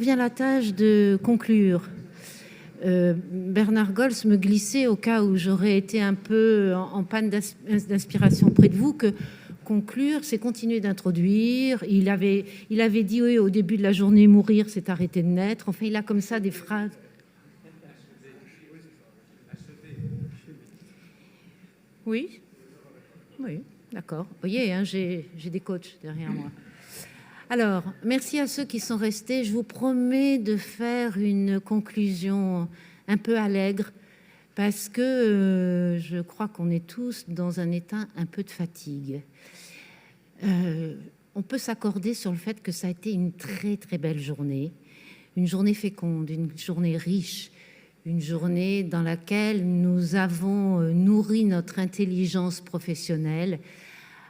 Vient la tâche de conclure. Bernard Gols me glissait au cas où j'aurais été un peu en panne d'inspiration près de vous que conclure, c'est continuer d'introduire. Il avait dit oui, au début de la journée, mourir, c'est arrêter de naître. Enfin, il a comme ça des phrases. Oui, oui, d'accord. Vous voyez, hein, j'ai des coachs derrière moi. Alors, merci à ceux qui sont restés. Je vous promets de faire une conclusion un peu allègre parce que je crois qu'on est tous dans un état un peu de fatigue. On peut s'accorder sur le fait que ça a été une très très belle journée, une journée féconde, une journée riche, une journée dans laquelle nous avons nourri notre intelligence professionnelle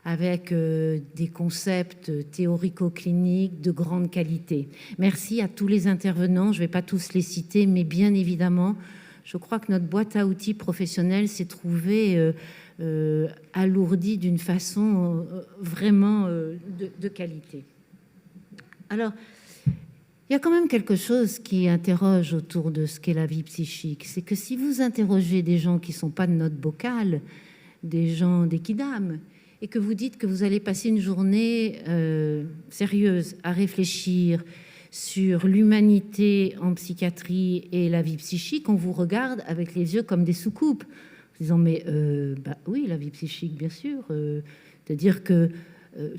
avec des concepts théorico-cliniques de grande qualité. Merci à tous les intervenants, je ne vais pas tous les citer, mais bien évidemment, je crois que notre boîte à outils professionnelle s'est trouvée alourdie d'une façon vraiment de qualité. Alors, il y a quand même quelque chose qui interroge autour de ce qu'est la vie psychique. C'est que si vous interrogez des gens qui ne sont pas de notre bocal, des gens des kidam, et que vous dites que vous allez passer une journée sérieuse à réfléchir sur l'humanité en psychiatrie et la vie psychique, on vous regarde avec les yeux comme des soucoupes, en disant mais bah oui, la vie psychique, bien sûr. C'est-à-dire que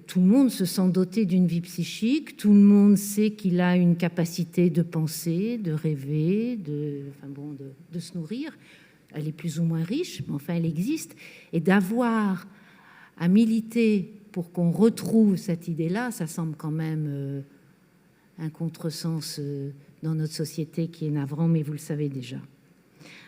tout le monde se sent doté d'une vie psychique, tout le monde sait qu'il a une capacité de penser, de rêver, de se nourrir. Elle est plus ou moins riche, mais enfin elle existe. Et d'avoir à militer pour qu'on retrouve cette idée-là, ça semble quand même un contresens dans notre société qui est navrant, mais vous le savez déjà.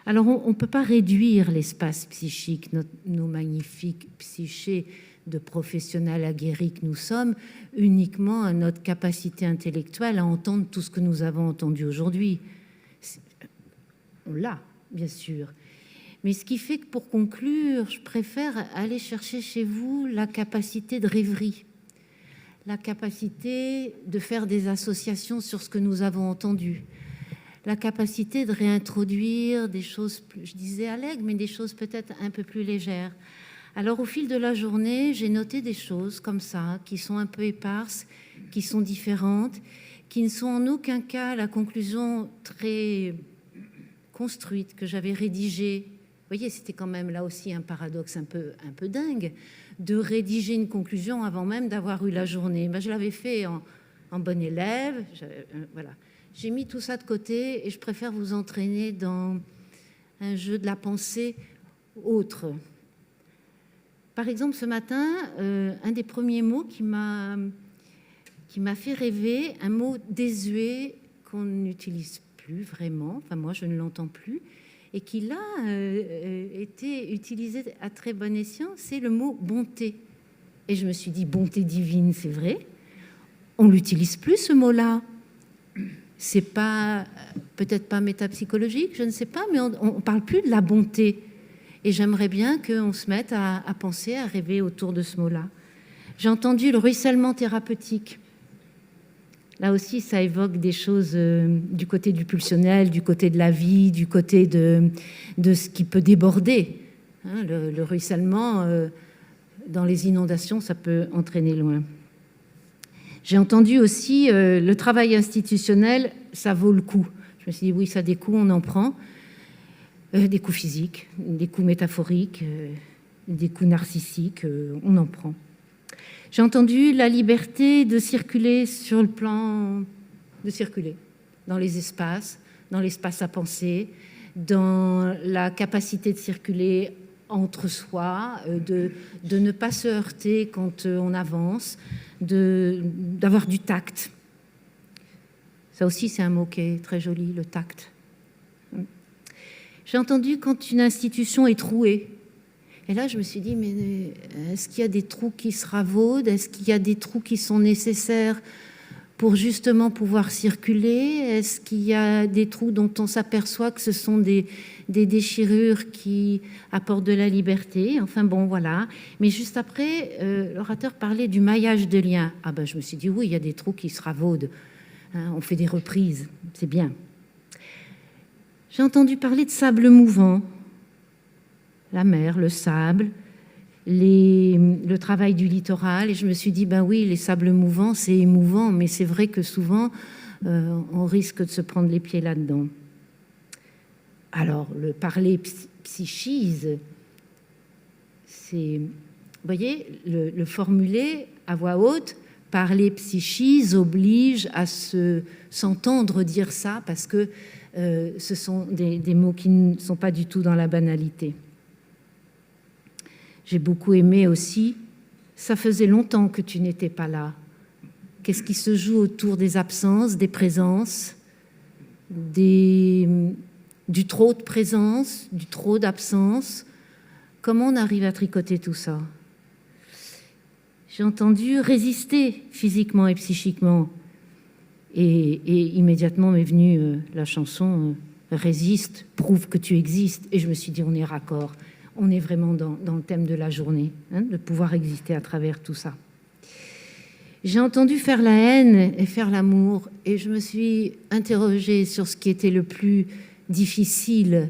Alors, on ne peut pas réduire l'espace psychique, nos magnifiques psychés de professionnels aguerris que nous sommes, uniquement à notre capacité intellectuelle à entendre tout ce que nous avons entendu aujourd'hui. On l'a, bien sûr. Mais ce qui fait que pour conclure, je préfère aller chercher chez vous la capacité de rêverie, la capacité de faire des associations sur ce que nous avons entendu, la capacité de réintroduire des choses, plus, je disais allègres, mais des choses peut-être un peu plus légères. Alors au fil de la journée, j'ai noté des choses comme ça, qui sont un peu éparses, qui sont différentes, qui ne sont en aucun cas la conclusion très construite que j'avais rédigée. Vous voyez, c'était quand même là aussi un paradoxe un peu dingue de rédiger une conclusion avant même d'avoir eu la journée. Ben, je l'avais fait en bon élève, voilà. J'ai mis tout ça de côté et je préfère vous entraîner dans un jeu de la pensée autre. Par exemple, ce matin, un des premiers mots qui m'a fait rêver, un mot désuet qu'on n'utilise plus vraiment, enfin moi je ne l'entends plus, et qui là été utilisé à très bon escient, c'est le mot bonté. Et je me suis dit, bonté divine, c'est vrai, on l'utilise plus ce mot-là. C'est pas, peut-être pas métapsychologique, je ne sais pas, mais on parle plus de la bonté. Et j'aimerais bien qu'on se mette à penser, à rêver autour de ce mot-là. J'ai entendu le ruissellement thérapeutique. Là aussi, ça évoque des choses du côté du pulsionnel, du côté de la vie, du côté de ce qui peut déborder. Hein, le ruissellement, dans les inondations, ça peut entraîner loin. J'ai entendu aussi le travail institutionnel, ça vaut le coup. Je me suis dit, oui, ça a des coups, on en prend. Des coups physiques, des coups métaphoriques, des coups narcissiques, on en prend. J'ai entendu la liberté de circuler sur le plan de circuler dans les espaces, dans l'espace à penser, dans la capacité de circuler entre soi, de ne pas se heurter quand on avance, d'avoir du tact. Ça aussi, c'est un mot qui est très joli, le tact. J'ai entendu quand une institution est trouée. Et là, je me suis dit, mais est-ce qu'il y a des trous qui se ravaudent? Est-ce qu'il y a des trous qui sont nécessaires pour justement pouvoir circuler? Est-ce qu'il y a des trous dont on s'aperçoit que ce sont des déchirures qui apportent de la liberté? Enfin bon, voilà. Mais juste après, l'orateur parlait du maillage de liens. Ah ben, je me suis dit, oui, il y a des trous qui se ravaudent. hein, on fait des reprises, c'est bien. J'ai entendu parler de sable mouvant, la mer, le sable, le travail du littoral, et je me suis dit, ben oui, les sables mouvants, c'est émouvant, mais c'est vrai que souvent, on risque de se prendre les pieds là-dedans. Alors, le parler psychise, c'est, vous voyez, le formuler à voix haute, parler psychise oblige à s'entendre dire ça, parce que ce sont des mots qui ne sont pas du tout dans la banalité. J'ai beaucoup aimé aussi, ça faisait longtemps que tu n'étais pas là. Qu'est-ce qui se joue autour des absences, des présences, du trop de présence, du trop d'absence? Comment on arrive à tricoter tout ça? J'ai entendu résister physiquement et psychiquement. Et immédiatement m'est venue la chanson Résiste, prouve que tu existes. Et je me suis dit, on est raccord. On est vraiment dans le thème de la journée, hein, de pouvoir exister à travers tout ça. J'ai entendu faire la haine et faire l'amour. Et je me suis interrogée sur ce qui était le plus difficile.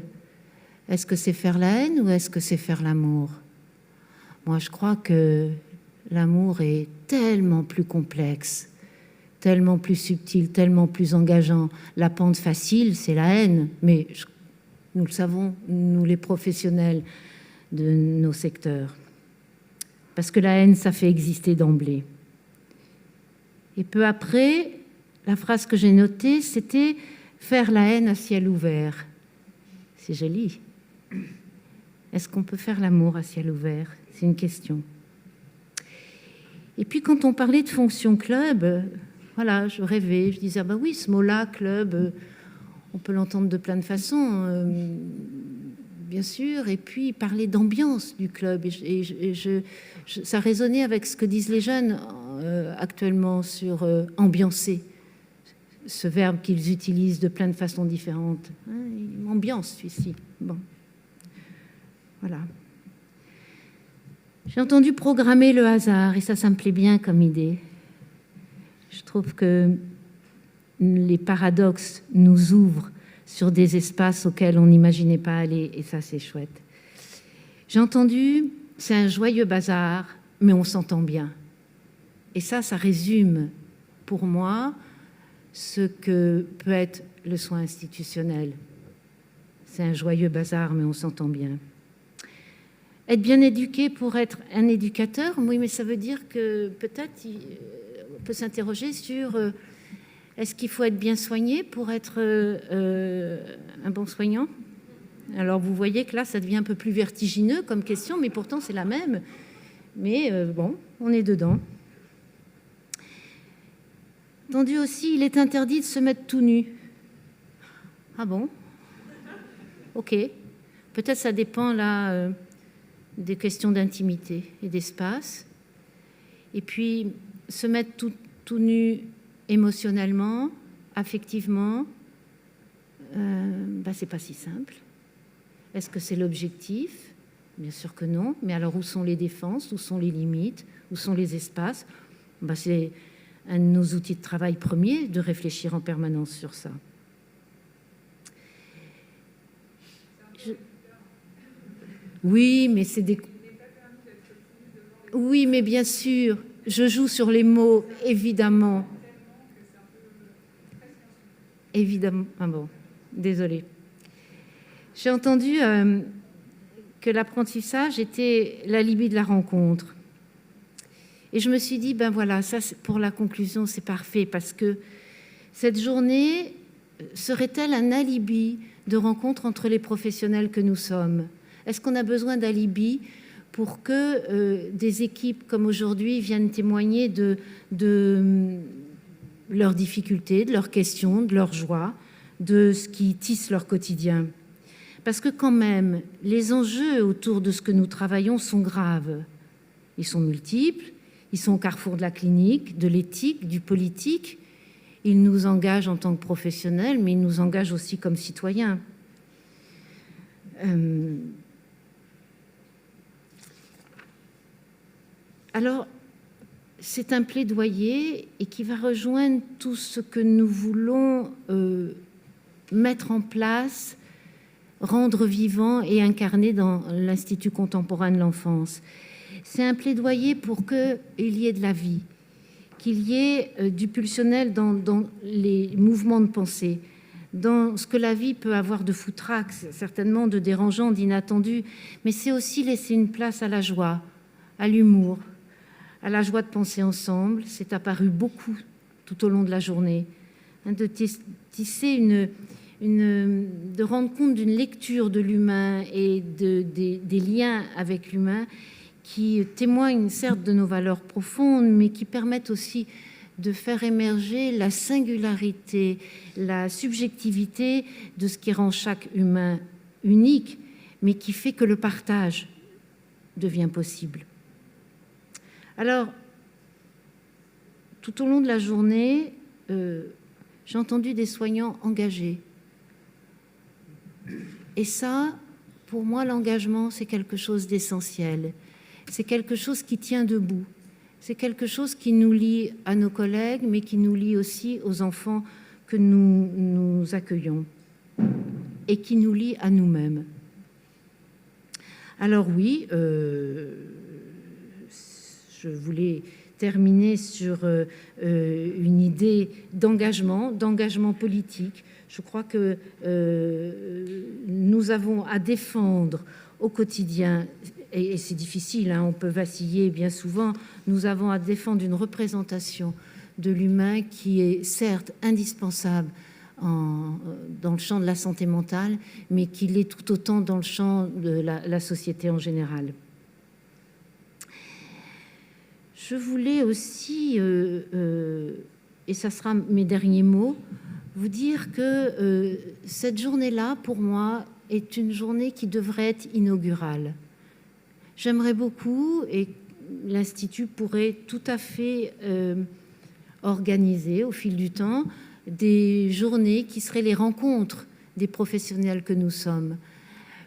Est-ce que c'est faire la haine ou est-ce que c'est faire l'amour? Moi, je crois que l'amour est tellement plus complexe, tellement plus subtil, tellement plus engageant. La pente facile, c'est la haine, mais nous le savons, nous les professionnels de nos secteurs. Parce que la haine, ça fait exister d'emblée. Et peu après, la phrase que j'ai notée, c'était « faire la haine à ciel ouvert ». C'est joli. Est-ce qu'on peut faire l'amour à ciel ouvert? C'est une question. Et puis quand on parlait de fonction club, voilà, je rêvais, je disais, ah ben oui, ce mot-là, club, on peut l'entendre de plein de façons, bien sûr, et puis parler d'ambiance du club. Ça résonnait avec ce que disent les jeunes actuellement sur ambiancer, ce verbe qu'ils utilisent de plein de façons différentes. Ambiance, celui-ci. Bon. Voilà. J'ai entendu programmer le hasard, et ça me plaît bien comme idée. Je trouve que les paradoxes nous ouvrent sur des espaces auxquels on n'imaginait pas aller, et ça, c'est chouette. J'ai entendu, c'est un joyeux bazar, mais on s'entend bien. Et ça résume pour moi ce que peut être le soin institutionnel. C'est un joyeux bazar, mais on s'entend bien. Être bien éduqué pour être un éducateur, oui, mais ça veut dire que peut-être on peut s'interroger sur est-ce qu'il faut être bien soigné pour être un bon soignant? Alors vous voyez que là, ça devient un peu plus vertigineux comme question, mais pourtant c'est la même. Mais bon, on est dedans. Entendu aussi, il est interdit de se mettre tout nu. Ah bon? Ok. Peut-être ça dépend là des questions d'intimité et d'espace. Et puis, se mettre tout nu émotionnellement, affectivement, c'est pas si simple. Est-ce que c'est l'objectif? Bien sûr que non. Mais alors, où sont les défenses? Où sont les limites? Où sont les espaces? C'est un de nos outils de travail premiers de réfléchir en permanence sur ça. Oui, mais c'est des... Oui, mais bien sûr, je joue sur les mots, évidemment. Évidemment. Ah bon, désolée. J'ai entendu que l'apprentissage était l'alibi de la rencontre. Et je me suis dit, ben voilà, ça pour la conclusion, c'est parfait, parce que cette journée serait-elle un alibi de rencontre entre les professionnels que nous sommes? Est-ce qu'on a besoin d'alibi pour que des équipes comme aujourd'hui viennent témoigner de leurs difficultés, de leurs questions, de leurs joies, de ce qui tisse leur quotidien? Parce que quand même, les enjeux autour de ce que nous travaillons sont graves. Ils sont multiples, ils sont au carrefour de la clinique, de l'éthique, du politique. Ils nous engagent en tant que professionnels, mais ils nous engagent aussi comme citoyens. Alors, c'est un plaidoyer et qui va rejoindre tout ce que nous voulons mettre en place, rendre vivant et incarner dans l'Institut contemporain de l'enfance. C'est un plaidoyer pour qu'il y ait de la vie, qu'il y ait du pulsionnel dans les mouvements de pensée, dans ce que la vie peut avoir de foutraque, certainement de dérangeant, d'inattendu, mais c'est aussi laisser une place à la joie, à l'humour, à la joie de penser ensemble. C'est apparu beaucoup tout au long de la journée, de tisser de rendre compte d'une lecture de l'humain et des liens avec l'humain qui témoignent certes de nos valeurs profondes, mais qui permettent aussi de faire émerger la singularité, la subjectivité de ce qui rend chaque humain unique, mais qui fait que le partage devient possible. Alors, tout au long de la journée, j'ai entendu des soignants engagés. Et ça, pour moi, l'engagement, c'est quelque chose d'essentiel. C'est quelque chose qui tient debout. C'est quelque chose qui nous lie à nos collègues, mais qui nous lie aussi aux enfants que nous accueillons et qui nous lie à nous-mêmes. Alors oui, je voulais terminer sur une idée d'engagement politique. Je crois que nous avons à défendre au quotidien, et c'est difficile, hein, on peut vaciller bien souvent, nous avons à défendre une représentation de l'humain qui est certes indispensable dans le champ de la santé mentale, mais qui l'est tout autant dans le champ de la société en général. Je voulais aussi, et ça sera mes derniers mots, vous dire que cette journée-là, pour moi, est une journée qui devrait être inaugurale. J'aimerais beaucoup, et l'Institut pourrait tout à fait organiser au fil du temps des journées qui seraient les rencontres des professionnels que nous sommes,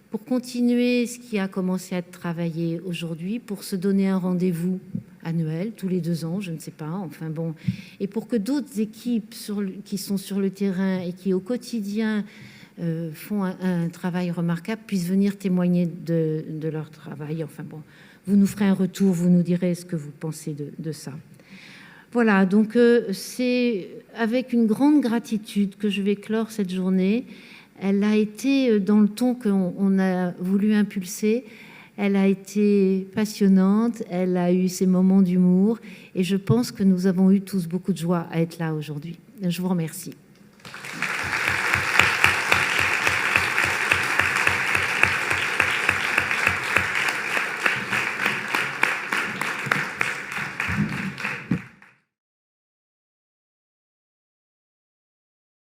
pour continuer ce qui a commencé à être travaillé aujourd'hui, pour se donner un rendez-vous annuel, tous les 2 ans, je ne sais pas, enfin bon, et pour que d'autres équipes qui sont sur le terrain et qui au quotidien font un travail remarquable puissent venir témoigner de leur travail. Enfin bon, vous nous ferez un retour, vous nous direz ce que vous pensez de ça. Voilà, donc c'est avec une grande gratitude que je vais clore cette journée. Elle a été dans le ton qu'on a voulu impulser. Elle a été passionnante, elle a eu ses moments d'humour et je pense que nous avons eu tous beaucoup de joie à être là aujourd'hui. Je vous remercie.